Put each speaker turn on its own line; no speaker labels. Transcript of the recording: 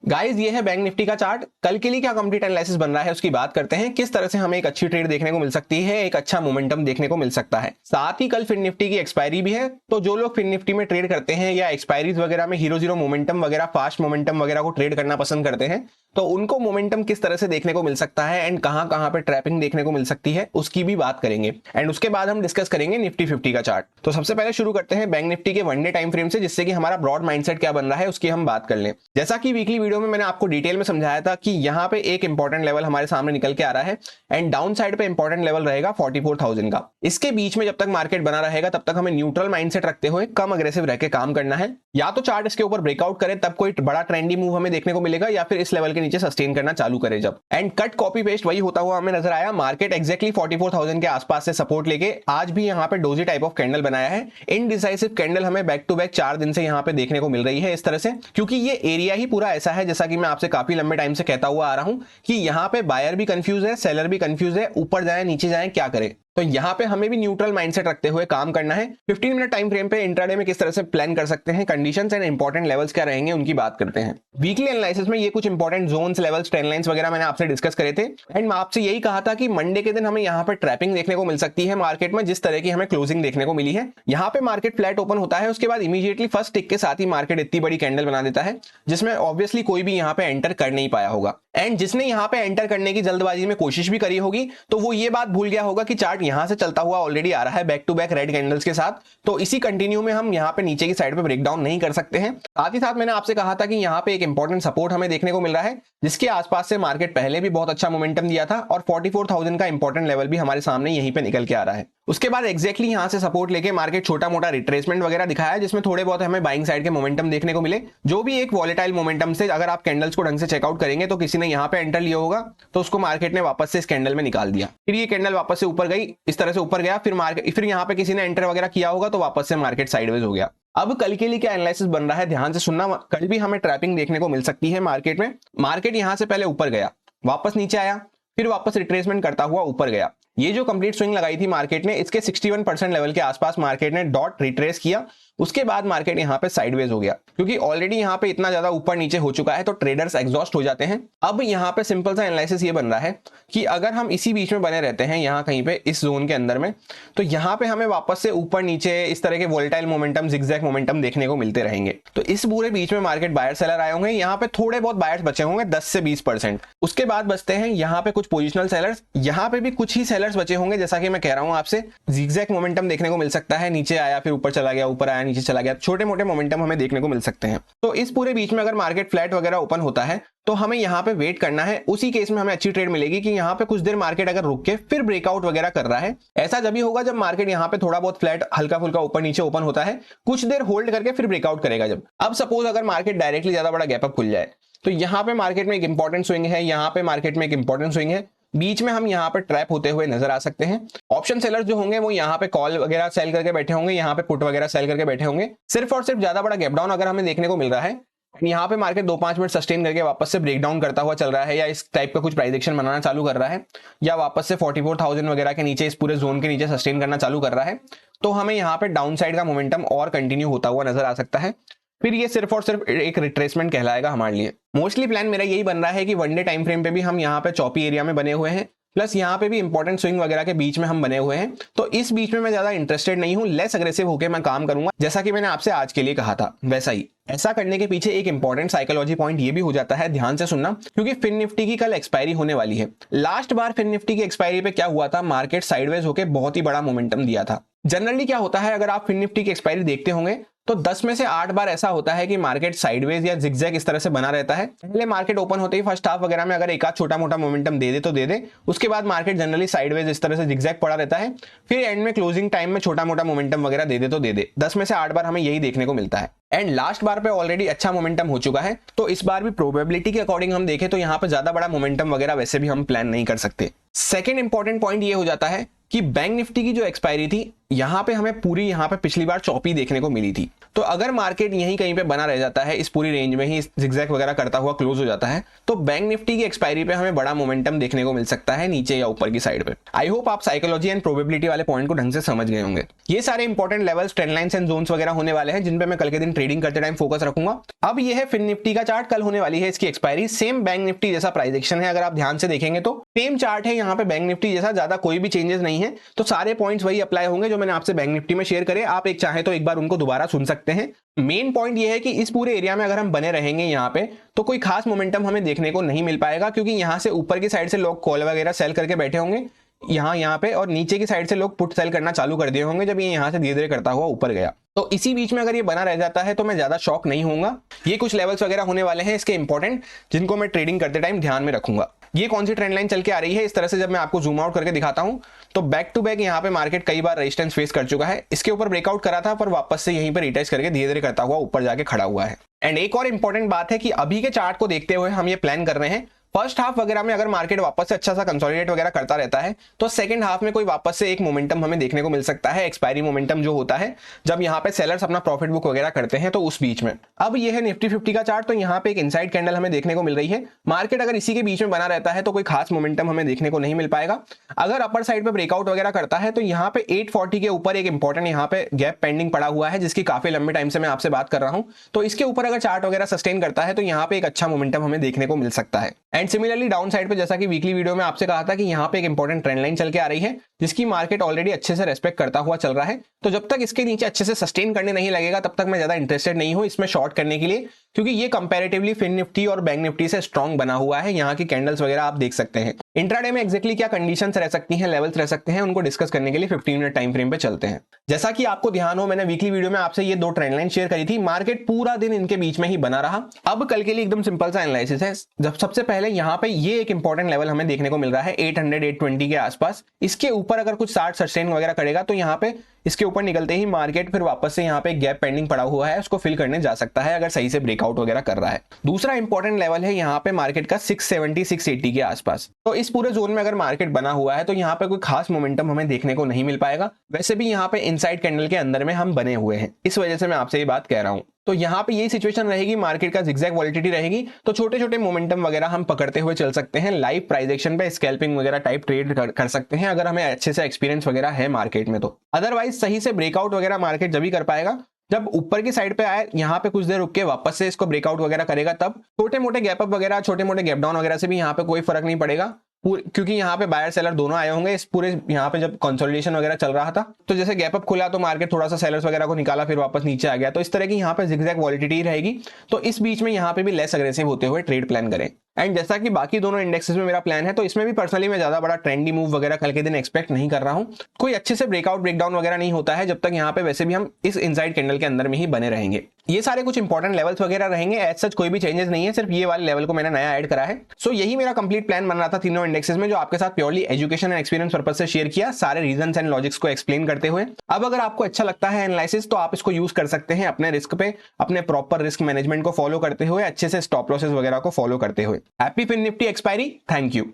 Guys ये है bank Nifty का चार्ट। कल के लिए क्या कंप्लीट एनालिसिस बन रहा है उसकी बात करते हैं। किस तरह से हमें एक अच्छी ट्रेड देखने को मिल सकती है, एक अच्छा मोमेंटम देखने को मिल सकता है। साथ ही कल फिन निफ्टी की एक्सपायरी भी है, तो जो लोग फिन निफ्टी में ट्रेड करते हैं या एक्सपायरीज वगैरह में हीरो जीरो मोमेंटम वगैरह फास्ट मोमेंटम वगैरह को ट्रेड करना पसंद करते हैं, तो उनको मोमेंटम किस तरह से देखने को मिल सकता है एंड कहां कहां पे ट्रैपिंग देखने को मिल सकती है उसकी भी बात करेंगे। एंड उसके बाद हम डिस्कस करेंगे निफ्टी 50 का चार्ट। तो सबसे पहले शुरू करते हैं बैंक निफ्टी के वन डे टाइम फ्रेम से, जिससे कि हमारा ब्रॉड माइंडसेट क्या बन रहा है उसकी हम बात कर लें। जैसा कि वीकली वीडियो में मैंने आपको डिटेल में समझाया था कि यहाँ पे एक इंपॉर्टेंट लेवल हमारे सामने निकल के आ रहा है एंड डाउन साइड पे इंपॉर्टेंट लेवल रहेगा 44,000 का। इसके बीच में जब तक मार्केट बना रहेगा तब तक हमें न्यूट्रल माइंडसेट रखते हुए कम अग्रेसिव रह के काम करना है। या तो चार्ट इसके ऊपर ब्रेकआउट करे तब कोई बड़ा ट्रेंडी मूव हमें देखने को मिलेगा, या फिर इस लेवल के नीचे सस्टेन करना चालू करे जब। एंड कट कॉपी पेस्ट वही होता हुआ हमें नजर आया। मार्केट एक्जैक्टली 44,000 के आसपास से सपोर्ट लेके आज भी यहाँ पे डोजी टाइप ऑफ कैंडल बनाया है। इनडिसाइसिव कैंडल हमें बैक टू बैक 4 दिन से यहाँ पे देखने को मिल रही है इस तरह से, क्योंकि ये एरिया ही पूरा ऐसा है जैसा कि मैं आपसे काफी लंबे टाइम से कहता हुआ आ रहा हूं कि यहाँ पे बायर भी कंफ्यूज है, सेलर भी कंफ्यूज है, ऊपर जाए नीचे जाए क्या करे। तो यहाँ पे हमें भी न्यूट्रल माइंडसेट रखते हुए काम करना है। 15 मिनट टाइम फ्रेम पे इंट्राडे में किस तरह से प्लान कर सकते हैं, कंडीशंस एंड इंपॉर्टेंट लेवल्स क्या रहेंगे उनकी बात करते हैं। वीकली एनालिसिस में ये कुछ important zones, levels, trend lines वगैरह मैंने आपसे डिस्कस करे थे एंड मैं आपसे यही कहा था कि मंडे के दिन हमें यहाँ पे ट्रैपिंग देखने को मिल सकती है मार्केट में, जिस तरह की हमें क्लोजिंग देखने को मिली है। यहाँ पे मार्केट फ्लैट ओपन होता है, उसके बाद इमीडिएटली फर्स्ट टिक के साथ ही मार्केट इतनी बड़ी कैंडल बना देता है जिसमें ऑब्वियसली कोई भी यहाँ पे एंटर कर नहीं पाया होगा। एंड जिसने यहाँ पे एंटर करने की जल्दबाजी में कोशिश भी करी होगी तो वो ये बात भूल गया होगा कि चार्ट यहाँ से चलता हुआ ऑलरेडी आ रहा है back to back red candles के साथ, तो इसी कंटिन्यू में हम यहाँ पे नीचे की साइड पे ब्रेकडाउन नहीं कर सकते हैं। साथ ही साथ मैंने आपसे कहा था कि यहाँ पे एक इंपॉर्टेंट सपोर्ट हमें देखने को मिल रहा है जिसके आसपास से मार्केट पहले भी बहुत अच्छा मोमेंटम दिया था और 44,000 का इंपॉर्टेंट लेवल भी हमारे सामने यहीं पे निकल के आ रहा है। उसके बाद एक्जैक्टली यहाँ से सपोर्ट लेके मार्केट छोटा मोटा रिट्रेसमेंट वगैरह दिखाया जिसमें थोड़े बहुत हमें बाइंग साइड के मोमेंटम देखने को मिले, जो भी एक वॉलेटाइल मोमेंटम से अगर आप कैंडल्स को ढंग से चेकआउट करेंगे तो किसी ने यहाँ पे एंटर लिया होगा तो उसको मार्केट ने वापस से इस कैंडल में निकाल दिया। फिर ये कैंडल वापस से ऊपर गई, इस तरह से ऊपर गया, फिर यहाँ पे किसी ने एंटर वगैरह किया होगा तो वापस से मार्केट साइडवेज हो गया। अब कल के लिए क्या एनालिसिस बन रहा है ध्यान से सुनना। कल भी हमें ट्रैपिंग देखने को मिल सकती है मार्केट में। मार्केट यहां से पहले ऊपर गया, वापस नीचे आया, फिर वापस रिट्रेसमेंट करता हुआ ऊपर गया। ये जो कंप्लीट स्विंग लगाई थी मार्केट ने, इसके 61% लेवल के आसपास मार्केट ने डॉट रिट्रेस किया। उसके बाद मार्केट यहाँ पे साइडवेज हो गया, क्योंकि ऑलरेडी यहाँ पे इतना ज्यादा ऊपर नीचे हो चुका है तो ट्रेडर्स एग्जॉस्ट हो जाते हैं। अब यहाँ पे सिंपल सा एनालिसिस ये बन रहा है कि अगर हम इसी बीच में बने रहते हैं यहाँ कहीं पे इस जोन के अंदर में, तो यहाँ पे हमें वापस से ऊपर नीचे इस तरह के वोलेटाइल मोमेंटम, जिगजैग मोमेंटम देखने को मिलते रहेंगे। तो इस पूरे बीच में मार्केट बायर सेलर आए होंगे, यहाँ पे थोड़े बहुत बायर्स बचे होंगे 10 से 20%। उसके बाद बचते हैं यहाँ पे कुछ पोजिशनल सेलर्स, यहाँ पे भी कुछ ही सेलर्स बचे होंगे। जैसा कि मैं कह रहा हूँ आपसे, जिगजैग मोमेंटम देखने को मिल सकता है, नीचे आया फिर ऊपर चला गया, ऊपर आया नीचे चला गया, छोटे मोटे मोमेंटम हमें देखने को मिल सकते हैं। तो इस पूरे बीच में अगर मार्केट फ्लैट वगैरह ओपन होता है तो हमें यहाँ पे वेट करना है। उसी केस में हमें अच्छी ट्रेड मिलेगी कि यहाँ पे कुछ देर मार्केट अगर रुक के फिर ब्रेकआउट वगैरह कर रहा है। ऐसा जब भी होगा जब मार्केट यहाँ पे थोड़ा बहुत फ्लैट हल्का फुल्का ऊपर नीचे ओपन होता है, कुछ देर होल्ड करके फिर ब्रेकआउट करेगा जब। अब सपोज अगर मार्केट डायरेक्टली ज्यादा बड़ा गैप अप खुल जाए तो यहाँ पे मार्केट में एक इंपॉर्टेंट स्विंग है, यहाँ पे मार्केट में एक इंपॉर्टेंट स्विंग है, बीच में हम यहाँ पे ट्रैप होते हुए नजर आ सकते हैं। ऑप्शन सेलर्स जो होंगे वो यहाँ पे कॉल वगैरह सेल करके बैठे होंगे, यहाँ पे पुट वगैरह सेल करके बैठे होंगे। सिर्फ और सिर्फ ज्यादा बड़ा गैप डाउन अगर हमें देखने को मिल रहा है, यहाँ पे मार्केट 2-5 मिनट सस्टेन करके वापस से ब्रेकडाउन करता हुआ चल रहा है, या इस टाइप का कुछ प्राइस एक्शन बनाना चालू कर रहा है, या वापस से 44,000 वगैरह के नीचे इस पूरे जोन के नीचे सस्टेन करना चालू कर रहा है, तो हमें यहाँ पे डाउन साइड का मोमेंटम और कंटिन्यू होता हुआ नजर आ सकता है। फिर ये सिर्फ और सिर्फ एक रिट्रेसमेंट कहलाएगा हमारे लिए। मोस्टली प्लान मेरा यही बन रहा है कि वन डे टाइम फ्रेम पे भी हम यहाँ पे चौपी एरिया में बने हुए हैं, प्लस यहाँ पे भी इंपॉर्टेंट स्विंग वगैरह के बीच में हम बने हुए हैं। तो इस बीच में मैं ज्यादा इंटरेस्टेड नहीं हूँ, लेस अग्रेसिव होकर मैं काम करूंगा, जैसा कि मैंने आपसे आज के लिए कहा था वैसा ही। ऐसा करने के पीछे एक इंपॉर्टेंट साइकोलॉजी पॉइंट ये भी हो जाता है, ध्यान से सुनना, क्योंकि फिन निफ्टी की कल एक्सपायरी होने वाली है। लास्ट बार फिन निफ्टी की एक्सपायरी पे क्या हुआ था, मार्केट साइडवेज होकर बहुत ही बड़ा मोमेंटम दिया था। जनरली क्या होता है, अगर आप फिन निफ्टी की एक्सपायरी देखते होंगे तो 10 में से 8 बार ऐसा होता है कि मार्केट साइडवेज या जिगजैग इस तरह से बना रहता है। पहले मार्केट ओपन होते ही फर्स्ट हाफ वगैरह में अगर एक आध छोटा मोटा मोमेंटम दे दे तो दे दे, उसके बाद मार्केट जनरली साइडवेज इस तरह से जिगजैग पड़ा रहता है, फिर एंड में क्लोजिंग टाइम में छोटा मोटा मोमेंटम वगैरह दे दे तो दे दे। 10 में से 8 बार हमें यही देखने को मिलता है। एंड लास्ट बार पे ऑलरेडी अच्छा मोमेंटम हो चुका है, तो इस बार भी प्रोबेबिलिटी के अकॉर्डिंग हम देखें तो यहाँ पे ज्यादा बड़ा मोमेंटम वगैरह वैसे भी हम प्लान नहीं कर सकते। सेकेंड इंपॉर्टेंट पॉइंट ये हो जाता है कि बैंक निफ्टी की जो एक्सपायरी थी, यहाँ पे हमें पूरी यहाँ पे पिछली बार चौपी देखने को मिली थी। तो अगर मार्केट यहीं कहीं पे बना रह जाता है, इस पूरी रेंज में ही जिगजैग वगैरह करता हुआ क्लोज हो जाता है, तो बैंक निफ्टी की एक्सपायरी पे हमें बड़ा मोमेंटम देखने को मिल सकता है नीचे या ऊपर की साइड पे। आई होप आप साइकोलॉजी एंड प्रोबेबिलिटी वाले पॉइंट को ढंग से समझ गए होंगे। ये सारे important levels, trend lines and zones वगैरह होने वाले हैं जिन पे मैं कल के दिन ट्रेडिंग करते टाइम फोकस रखूंगा। अब ये है फिन निफ्टी का चार्ट, कल होने वाली है इसकी एक्सपायरी। सेम बैंक निफ्टी जैसा प्राइस एक्शन है, अगर आप ध्यान से देखेंगे तो सेम चार्ट है यहाँ पे बैंक निफ्टी जैसा, ज्यादा कोई भी चेंजेस नहीं है। तो सारे पॉइंट्स वही अप्लाई होंगे जो मैंने आपसे बैंक निफ्टी में शेयर करे। आप एक चाहे तो एक बार उनको दोबारा सुन सकते हैं। मेन पॉइंट ये है कि इस पूरे एरिया में अगर हम बने रहेंगे यहाँ पे, तो कोई खास मोमेंटम हमें देखने को नहीं मिल पाएगा, क्योंकि यहाँ से ऊपर की साइड से लोग कॉल वगैरह सेल करके बैठे होंगे यहाँ पे, और नीचे की साइड से लोग पुट सेल करना चालू कर दिए होंगे जब ये यहाँ से धीरे धीरे करता हुआ ऊपर गया। तो इसी बीच में अगर ये बना रह जाता है तो मैं ज्यादा शॉक नहीं होऊंगा। ये कुछ लेवल्स वगैरह होने वाले हैं इसके इंपॉर्टेंट, जिनको मैं ट्रेडिंग करते टाइम ध्यान में रखूंगा। ये कौन सी ट्रेंड लाइन चल के आ रही है, इस तरह से जब मैं आपको जूम आउट करके दिखाता हूं तो बैक टू बैक यहाँ पे मार्केट कई बार रेजिस्टेंस फेस कर चुका है। इसके ऊपर ब्रेकआउट करा था, पर वापस से यहीं पे रिटेस्ट करके धीरे धीरे करता हुआ ऊपर जाके खड़ा हुआ है। एंड एक और इंपॉर्टेंट बात है कि अभी के चार्ट को देखते हुए हम ये प्लान कर रहे हैं, फर्स्ट हाफ वगैरह में अगर मार्केट वापस से अच्छा सा कंसोलिडेट वगैरह करता रहता है तो सेकंड हाफ में कोई वापस से एक मोमेंटम हमें देखने को मिल सकता है, एक्सपायरी मोमेंटम जो होता है जब यहाँ पे सेलर्स अपना प्रॉफिट बुक वगैरह करते हैं, तो उस बीच में। अब ये है निफ्टी 50 का चार्ट, तो यहाँ पे एक इनसाइड कैंडल हमें देखने को मिल रही है। मार्केट अगर इसी के बीच में बना रहता है तो कोई खास मोमेंटम हमें देखने को नहीं मिल पाएगा। अगर अपर साइड पे ब्रेकआउट वगैरह करता है तो यहाँ पे 840 के ऊपर एक इंपॉर्टेंट यहाँ पे गैप पेंडिंग पड़ा हुआ है, जिसकी काफी लंबे टाइम से मैं आपसे बात कर रहा हूँ। तो इसके ऊपर अगर चार्ट वगैरह सस्टेन करता है तो यहाँ पे एक अच्छा मोमेंटम हमें देखने को मिल सकता है। एंड सिमिलरली डाउन साइड पे, जैसा कि वीकली वीडियो में आपसे कहा था कि यहाँ पे एक इंपॉर्टेंट ट्रेंड लाइन चल के आ रही है जिसकी मार्केट ऑलरेडी अच्छे से रेस्पेक्ट करता हुआ चल रहा है। तो जब तक इसके नीचे अच्छे से सस्टेन करने नहीं लगेगा तब तक मैं ज्यादा इंटरेस्टेड नहीं हूं इसमें शॉर्ट करने के लिए, क्योंकि ये कंपैरेटिवली फिन निफ्टी और बैंक निफ्टी से स्ट्रांग बना हुआ है। यहाँ की कैंडल्स वगैरह आप देख सकते हैं। इंट्राडे में एक्जैक्टली क्या कंडीशंस रह सकती हैं, लेवल्स रह सकते हैं, उनको डिस्कस करने के लिए 15 मिनट टाइम फ्रेम पे चलते हैं। जैसा कि आपको ध्यान हो, मैंने वीकली वीडियो में आपसे ये दो ट्रेंड लाइन शेयर करी थी। मार्केट पूरा दिन इनके बीच में ही बना रहा। अब कल के लिए एकदम सिंपल सा एनालिसिस है। जब सबसे पहले यहाँ पे ये एक इंपॉर्टेंट लेवल हमें देखने को मिल रहा है 800-820 के आसपास। इसके ऊपर अगर कुछ चार्ट सस्टेन वगैरह करेगा तो यहाँ पे इसके ऊपर निकलते ही मार्केट फिर वापस से यहाँ पे गैप पेंडिंग पड़ा हुआ है, उसको फिल करने जा सकता है अगर सही से ब्रेकआउट वगैरह कर रहा है। दूसरा इंपॉर्टेंट लेवल है यहाँ पे मार्केट का 670-680 के आसपास। तो इस पूरे जोन में अगर मार्केट बना हुआ है तो यहाँ पे कोई खास मोमेंटम हमें देखने को नहीं मिल पाएगा। वैसे भी यहाँ पे इनसाइड कैंडल के अंदर में हम बने हुए हैं, इस वजह से मैं आपसे ये बात कह रहा हूँ। तो यहाँ पे यही सिचुएशन रहेगी, मार्केट का जिगजैग वॉलिटिलिटी रहेगी, तो छोटे छोटे मोमेंटम वगैरह हम पकड़ते हुए चल सकते हैं। लाइव प्राइस एक्शन पे स्कैल्पिंग वगैरह टाइप ट्रेड कर सकते हैं अगर हमें अच्छे से एक्सपीरियंस वगैरह है मार्केट में। तो अदरवाइज सही से ब्रेकआउट वगैरह मार्केट जब ही कर पाएगा जब ऊपर की साइड पे आए, यहाँ पे कुछ देर रुक के वापस से इसको ब्रेकआउट वगैरह करेगा, तब छोटे मोटे गैप अप वगैरह, छोटे मोटे गैप डाउन वगैरह से भी यहाँ पे कोई फर्क नहीं पड़ेगा, क्योंकि यहाँ पे बायर सेलर दोनों आए होंगे इस पूरे यहाँ पे जब कंसोलिडेशन वगैरह चल रहा था। तो जैसे गैप अप खुला तो मार्केट थोड़ा सा सेलर्स वगैरह को निकाला, फिर वापस नीचे आ गया। तो इस तरह की यहाँ पे जिगजैग वॉलिटिलिटी रहेगी। तो इस बीच में यहाँ पे भी लेस अग्रेसिव होते हुए ट्रेड प्लान करें। एंड जैसा कि बाकी दोनों इंडेक्सेस में मेरा प्लान है, तो इसमें भी पर्सनली मैं ज्यादा बड़ा ट्रेंडी मूव वगैरह कल के दिन एक्सपेक्ट नहीं कर रहा हूं। कोई अच्छे से ब्रेकआउट ब्रेकडाउन वगैरह नहीं होता है जब तक यहाँ पे वैसे भी हम इस इनसाइड कैंडल के अंदर में ही बने रहेंगे। ये सारे कुछ इंपॉर्टेंट लेवल्स वगैरह रहेंगे। एज सच कोई भी चेंजेस नहीं है, सिर्फ ये वाले लेवल को मैंने नया ऐड करा है। सो यही मेरा कंप्लीट प्लान बन रहा था तीनों इंडेक्सेस में, जो आपके साथ purely education and experience purpose से शेयर किया, सारे रीजंस एंड लॉजिक्स को एक्सप्लेन करते हुए। अब अगर आपको अच्छा लगता है एनालिसिस तो आप इसको यूज कर सकते हैं अपने रिस्क पे, अपने प्रॉपर रिस्क मैनेजमेंट को फॉलो करते हुए, अच्छे से स्टॉप लॉसेस वगैरह को फॉलो करते हुए। Happy Fin Nifty expiry. Thank you.